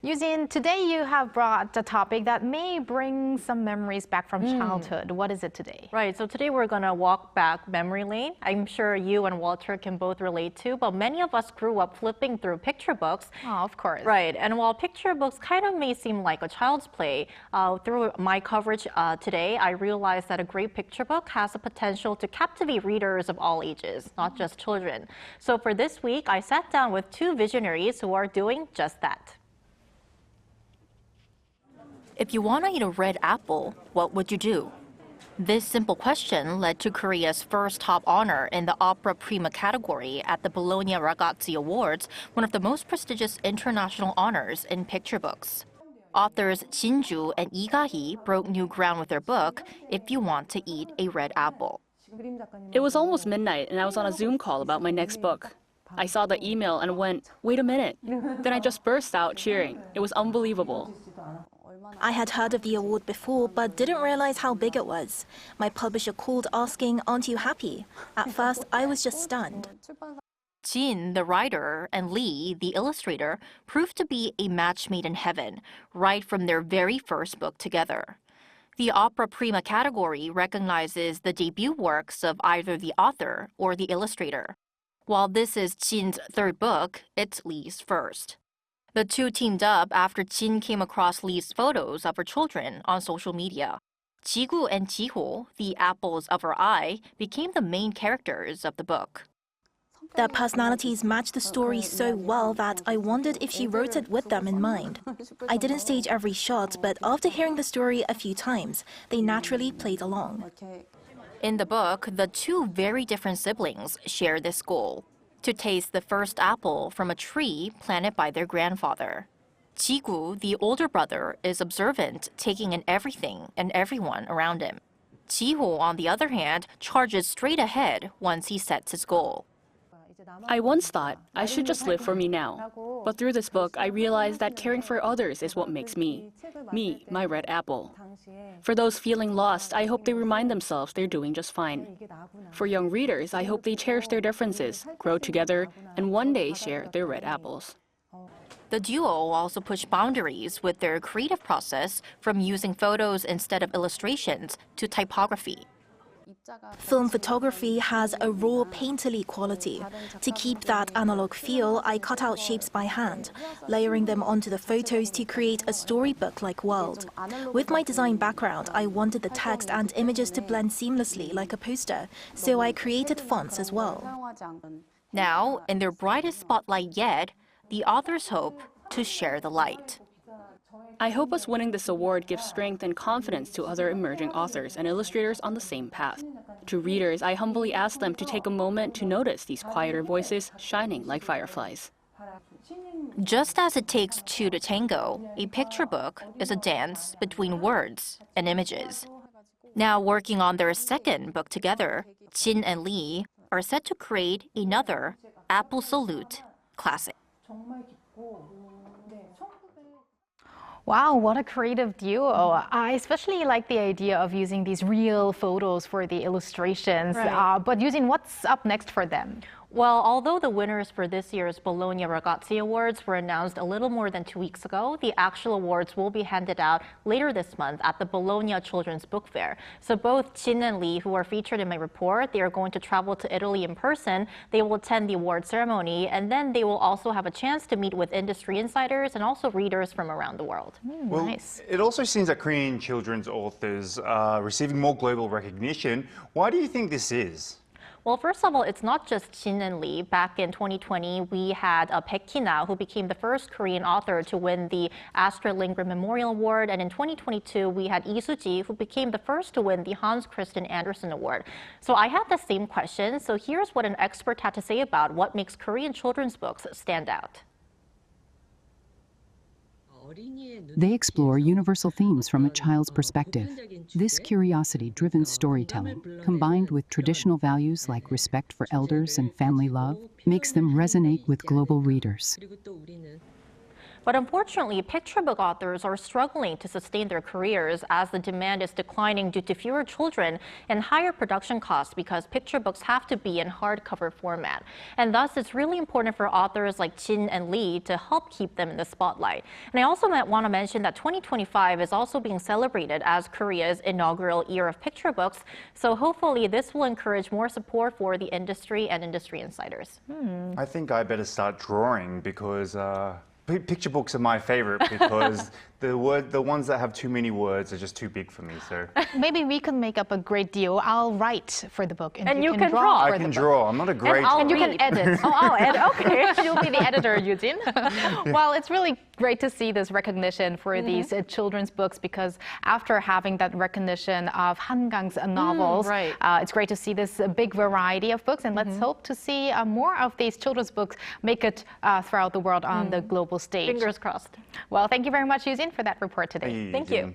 Yuzin, today you have brought a topic that may bring some memories back from childhood. What is it today? Right, so today we're going to walk back memory lane. I'm sure you and Walter can both relate to, but many of us grew up flipping through picture books. Oh, of course. Right, and while picture books kind of may seem like a child's play, through my coverage today, I realized that a great picture book has the potential to captivate readers of all ages, not just children. So for this week, I sat down with two visionaries who are doing just that. If you want to eat a red apple, what would you do? This simple question led to Korea's first top honor in the Opera Prima category at the BolognaRagazzi Awards, one of the most prestigious international honors in picture books. Authors Jinju and Ga-hee broke new ground with their book, If You Want to Eat a Red Apple. It was almost midnight and I was on a Zoom call about my next book. I saw the email and went, wait a minute. Then I just burst out cheering. It was unbelievable. I had heard of the award before, but didn't realize how big it was. My publisher called asking, aren't you happy? At first, I was just stunned. Jin, the writer, and Lee, the illustrator, proved to be a match made in heaven, right from their very first book together. The Opera Prima category recognizes the debut works of either the author or the illustrator. While this is Jin's third book, it's Lee's first. The two teamed up after Jin came across Lee's photos of her children on social media. Jigu and Jiho, the apples of her eye, became the main characters of the book. Their personalities matched the story so well that I wondered if she wrote it with them in mind. I didn't stage every shot, but after hearing the story a few times, they naturally played along. In the book, the two very different siblings share this goal: to taste the first apple from a tree planted by their grandfather. Jigu, the older brother, is observant, taking in everything and everyone around him. Jiho, on the other hand, charges straight ahead once he sets his goal. I once thought I should just live for me now. But through this book, I realized that caring for others is what makes me, my red apple. For those feeling lost, I hope they remind themselves they're doing just fine. For young readers, I hope they cherish their differences, grow together, and one day share their red apples. The duo also pushed boundaries with their creative process, from using photos instead of illustrations to typography. Film photography has a raw, painterly quality. To keep that analog feel, I cut out shapes by hand, layering them onto the photos to create a storybook-like world. With my design background, I wanted the text and images to blend seamlessly like a poster, so I created fonts as well. Now, in their brightest spotlight yet, the authors hope to share the light. I hope us winning this award gives strength and confidence to other emerging authors and illustrators on the same path. To readers, I humbly ask them to take a moment to notice these quieter voices shining like fireflies. Just as it takes two to tango, a picture book is a dance between words and images. Now working on their second book together, Jin and Lee are set to create another Apple Salute classic. Wow, what a creative duo. I especially like the idea of using these real photos for the illustrations. Right. But using what's up next for them? Well, although the winners for this year's BolognaRagazzi Awards were announced a little more than 2 weeks ago, the actual awards will be handed out later this month at the Bologna Children's Book Fair. So both Jin and Lee, who are featured in my report, they are going to travel to Italy in person. They will attend the award ceremony, and then they will also have a chance to meet with industry insiders and also readers from around the world. Well, Nice. it also seems that Korean children's authors are receiving more global recognition. Why do you think this is? Well, first of all, it's not just Jin and Lee. Back in 2020, we had Baek-hee, who became the first Korean author to win the Astrid Lindgren Memorial Award. And in 2022, we had Lee Soo-ji, who became the first to win the Hans Christian Andersen Award. So I had the same question. So here's what an expert had to say about what makes Korean children's books stand out. They explore universal themes from a child's perspective. This curiosity-driven storytelling, combined with traditional values like respect for elders and family love, makes them resonate with global readers. But unfortunately, picture book authors are struggling to sustain their careers as the demand is declining due to fewer children and higher production costs because picture books have to be in hardcover format. And thus, it's really important for authors like Jin and Lee to help keep them in the spotlight. And I also want to mention that 2025 is also being celebrated as Korea's inaugural year of picture books. So hopefully this will encourage more support for the industry and industry insiders. I think I better start drawing because picture books are my favorite because the ones that have too many words are just too big for me. So Maybe we can make up a great deal. I'll write for the book And you can draw. for I the can book. draw. I'm not a great And you can edit. Oh, I'll edit. Okay. You'll be the editor, Eugene. Well, it's really great to see this recognition for these children's books because after having that recognition of Han Kang's novels, right. It's great to see this big variety of books. And let's hope to see more of these children's books make it throughout the world on the global stage. Fingers crossed. Well, thank you very much, Eugene, for that report today. Thank you.